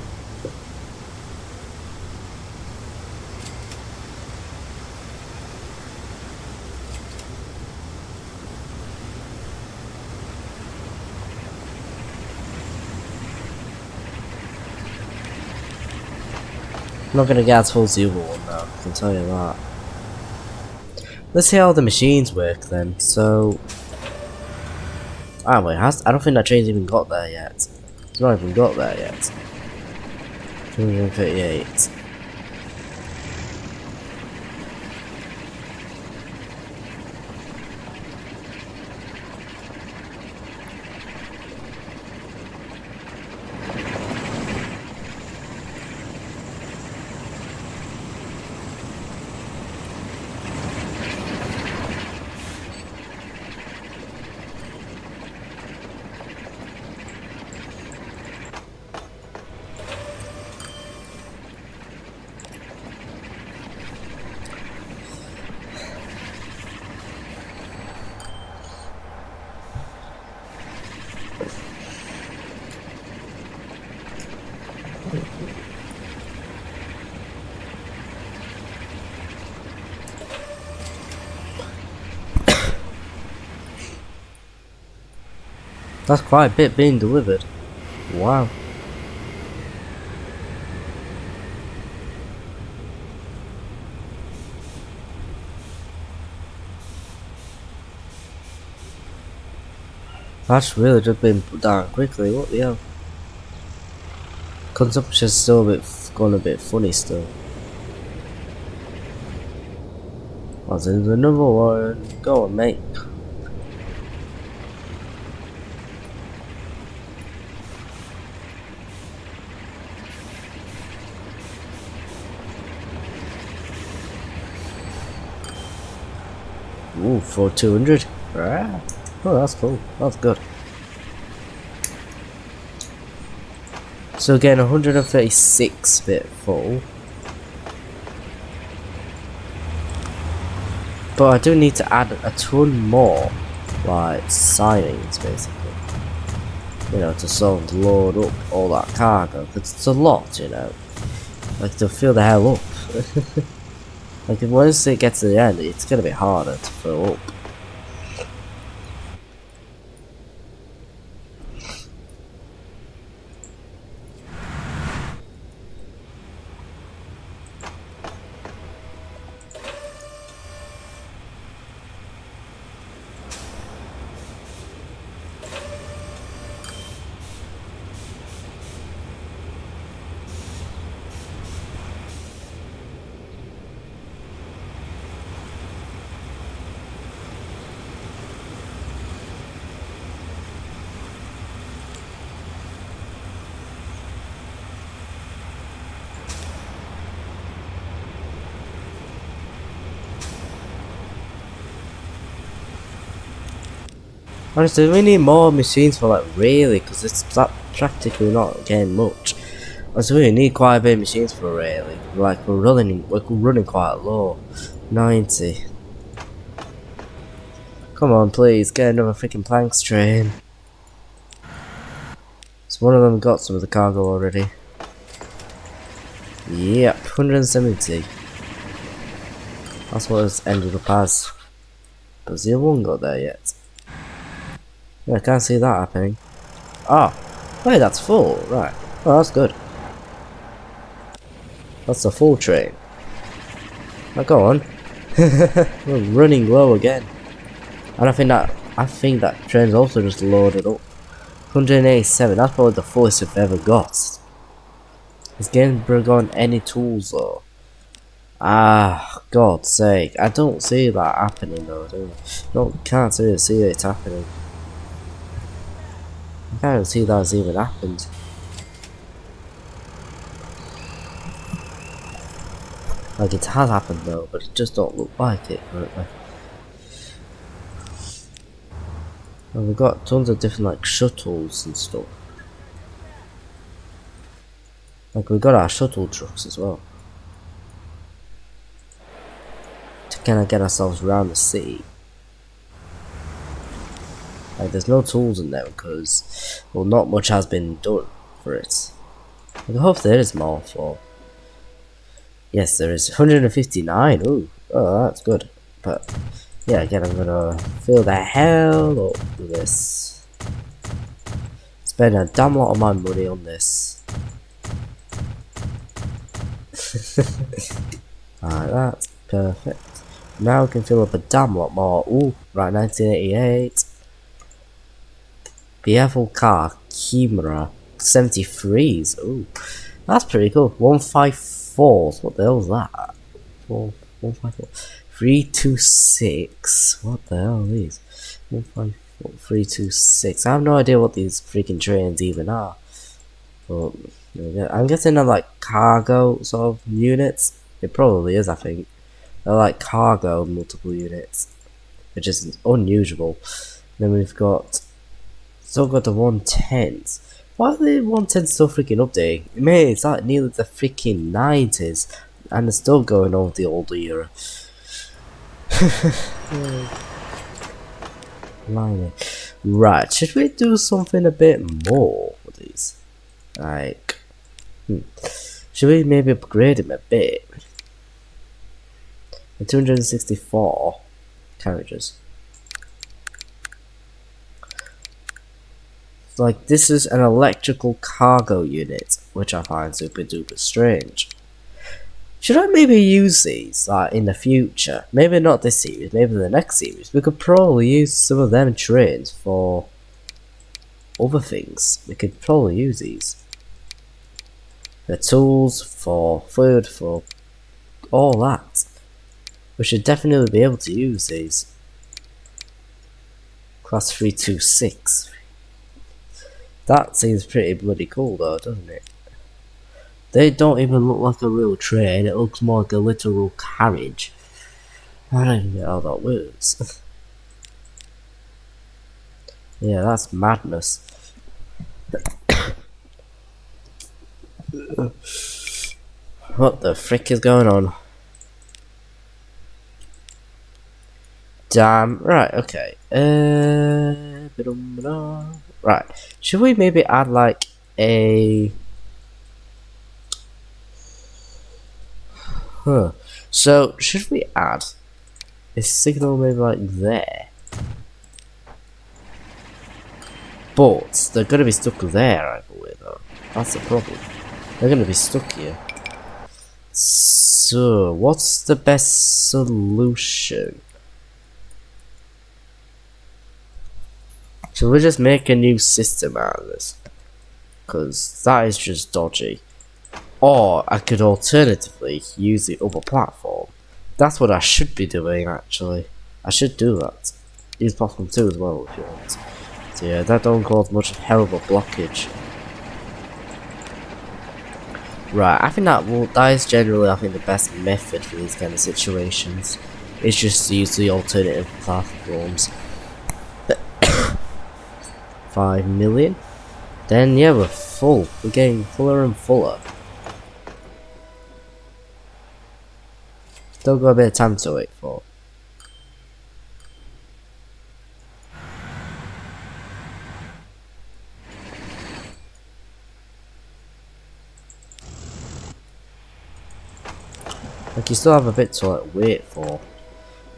I'm not gonna get as full as the other one though, I can tell you that. Let's see how the machines work then. So, wait, I don't think that train's even got there yet. It's not even got there yet. 238. That's quite a bit being delivered. Wow. That's really just been put down quickly, what the hell? Consumption's still going a bit funny still. What's in the number one? Go on, mate. Ooh, for 200. Ah. Oh, that's cool. That's good. So again, 136 bit full. But I do need to add a ton more, like sidings basically. You know, to sort of load up all that cargo. Because it's a lot, you know. Like, to fill the hell up. Like, once it gets to the end, it's gonna be harder to fill up. Honestly, we need more machines for like really, because it's practically not getting much. Honestly, we need quite a bit of machines for really. Like we're running quite low. 90. Come on, please get another freaking planks train. So one of them got some of the cargo already. Yep, 170. That's what it's ended up as. But zero one got there yet. Yeah, I can't see that happening. Ah, wait, that's full, right. Oh, that's good. That's a full train. Now go on. We're running low again. And I think that train's also just loaded up. 187, that's probably the fullest I've ever got. Is Gamebird on any tools though? Ah, God's sake. I don't see that happening though, do I? No, can't really see it happening. I can't even see that's even happened. Like it has happened though, but it just don't look like it currently. And we've got tons of different like shuttles and stuff. Like we've got our shuttle trucks as well. To kinda get ourselves around the city. Like there's no tools in there because, well, not much has been done for it. I hope there is more for. Yes, there is 159. Ooh, oh, that's good. But yeah, again, I'm gonna fill the hell up with this. Spend a damn lot of my money on this. Alright, that's perfect. Now we can fill up a damn lot more. Ooh, right, 1988. Beautiful car, Chimera, 73s. Ooh, that's pretty cool. 154s. What the hell is that? 154. 326. What the hell are these? 154. 326. I have no idea what these freaking trains even are. But I'm guessing they're like cargo sort of units. It probably is, I think. They're like cargo multiple units, which is unusual. Then we've got still got the 110s. Why are the 110s still freaking updating? Man, it's like nearly the freaking 90s, and they're still going on with the older era. Right, should we do something a bit more with these? Like, should we maybe upgrade him a bit? The 264 carriages. Like, this is an electrical cargo unit, which I find super duper strange. Should I maybe use these, like, in the future? Maybe not this series, maybe the next series. We could probably use some of them trains for other things. We could probably use these. For tools, for food, for all that. We should definitely be able to use these. Class 326. That seems pretty bloody cool though, doesn't it? They don't even look like a real train, it looks more like a literal carriage. I don't even know how that works. Yeah, that's madness. What the frick is going on? Damn, right, okay. Right, should we maybe add like a... So, should we add a signal maybe like there? But they're gonna be stuck there, I believe, though. That's the problem. They're gonna be stuck here. So, what's the best solution? Should we just make a new system out of this? Because that is just dodgy. Or I could alternatively use the other platform. That's what I should be doing, actually. I should do that. Use platform 2 as well if you want. So yeah, that don't cause much hell of a blockage. Right, I think that is generally, I think, the best method for these kind of situations. Is just to use the alternative platforms. 5 million? Then yeah, we're full. We're getting fuller and fuller. Still got a bit of time to wait for. Like you still have a bit to like wait for.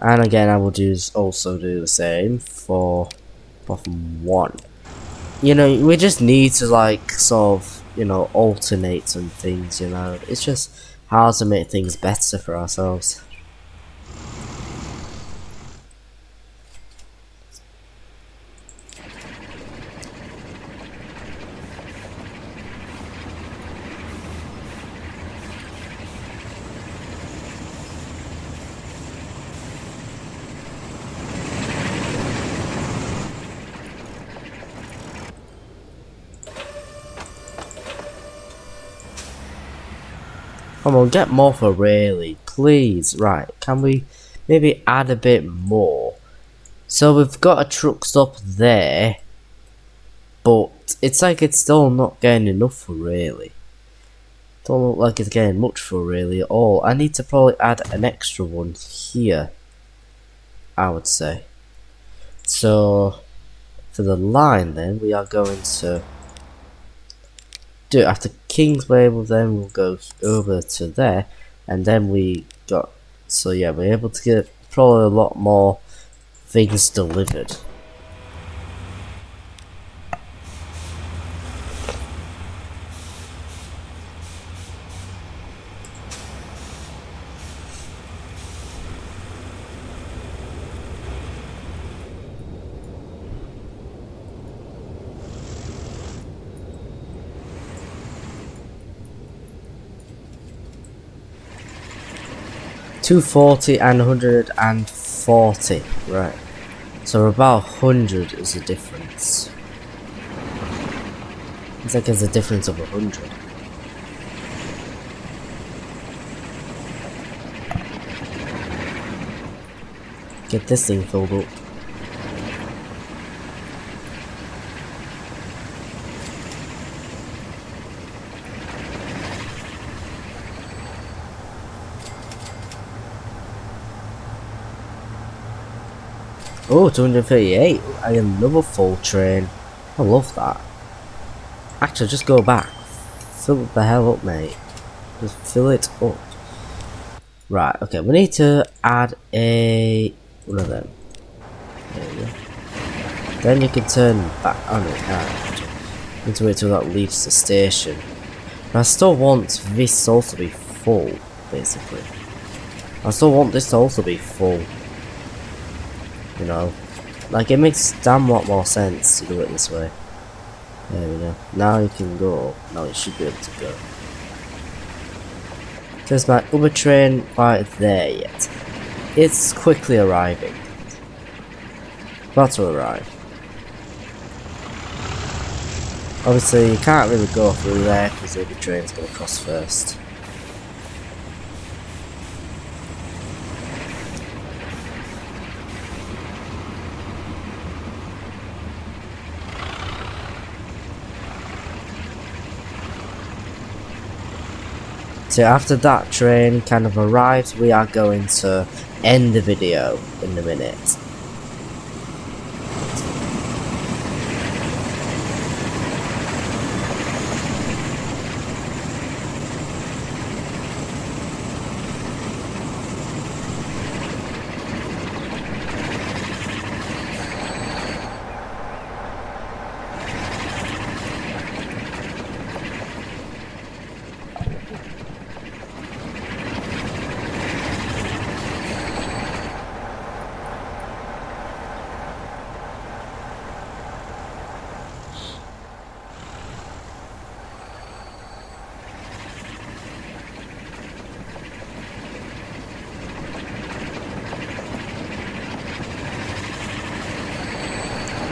And again, I will also do the same for bottom 1. You know, we just need to like sort of, you know, alternate some things, you know. It's just hard to make things better for ourselves. Come on, get more for Rayleigh, please. Right, can we maybe add a bit more? So we've got a truck stop there, but it's like it's still not getting enough for Rayleigh. Don't look like it's getting much for Rayleigh at all. I need to probably add an extra one here, I would say. So for the line then, we are going to do it after Kingsway, then we'll go over to there, and then we got, so yeah, we're able to get probably a lot more things delivered. $240 and $140, right? So about 100 is the difference. It's like there's a difference of 100. Get this thing filled up. Oh, 238. I get another full train. I love that. Actually, just go back. Fill the hell up, mate. Just fill it up. Right, okay, we need to add one of them. There we go. Then you can turn back. Oh no, can't. Need to wait till that leaves the station. But I still want this to also be full, basically. I still want this to also be full. You know, like it makes damn lot more sense to do it this way. There we go. Now you can go. Now you should be able to go. There's my Uber train right there yet. It's quickly arriving. About to arrive. Obviously, you can't really go through there because the Uber train's going to cross first. So after that train kind of arrives, we are going to end the video in a minute.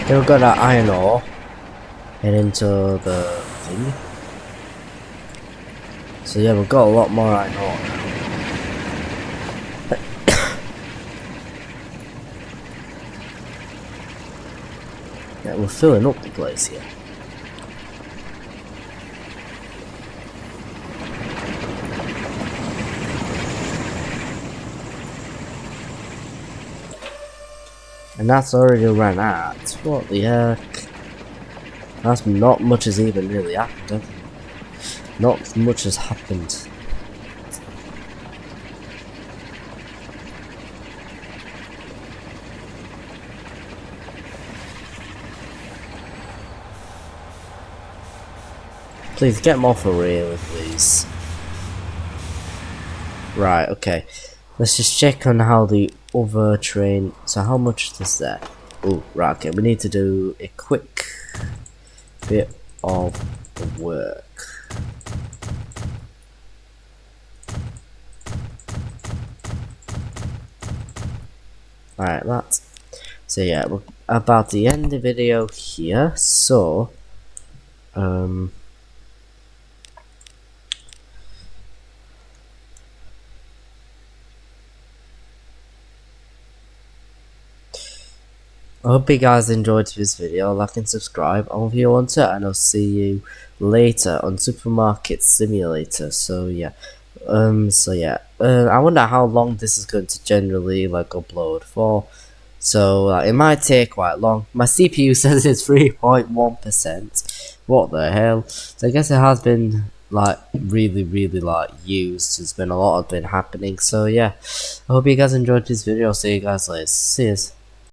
Here we've got our iron ore and into the thing. So yeah, we've got a lot more iron ore now. Yeah, we're filling up the place here. And that's already ran out. What the heck? That's not much has even really happened, have it? Not much has happened. Please get more for real, please. Right, okay. Let's just check on how the other train. So how much is that? Oh, right, okay. We need to do a quick bit of work. Alright, that's. So yeah, we're about to end the video here. So, I hope you guys enjoyed this video. Like and subscribe. I'm if you want to, and I'll see you later on Supermarket Simulator. So yeah, I wonder how long this is going to generally like upload for. So it might take quite long. My CPU says it's 3.1%. What the hell? So I guess it has been like really like used. There's been a lot of been happening. So yeah, I hope you guys enjoyed this video. See you guys later. See you.